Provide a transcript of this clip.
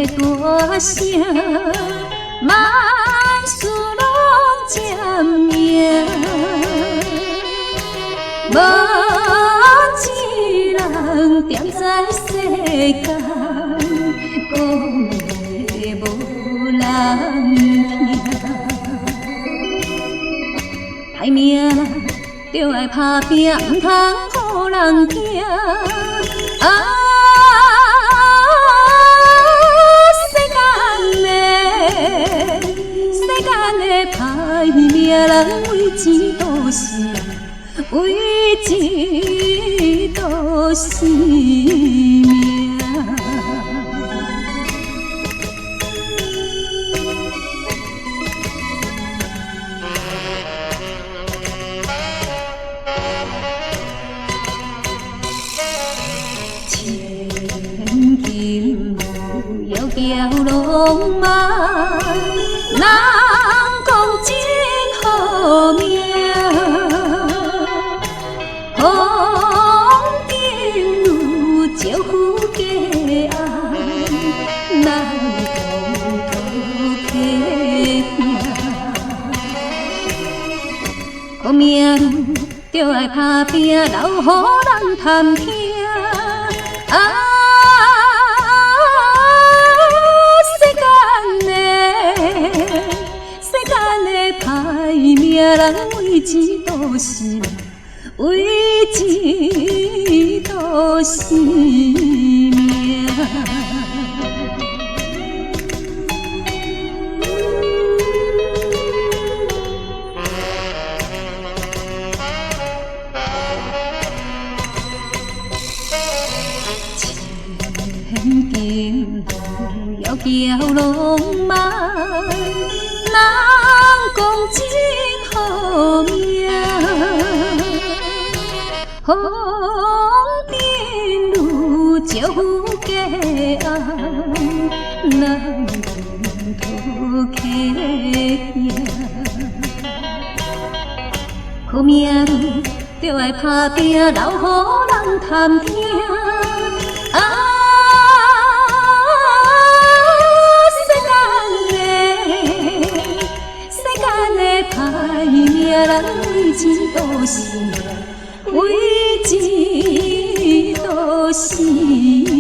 大声，万事拢占命，无一人踮在世间，讲的无人听。歹命啦，着爱打拼，毋通予人惊。歹命人为钱赌性，为钱赌性命。千金无要叫浪漫，人讲真好命，风景如招呼佳爱，咱共讨客命。好命路着爱打拼，留予人探听。歹命人为钱赌性，为钱赌性命。千金无要叫浪漫，人讲真好命，风景如招呼佳爱，咱共讨客命。好命路着爱打拼，留予人探听。歹命人为钱赌性命，为钱赌性命。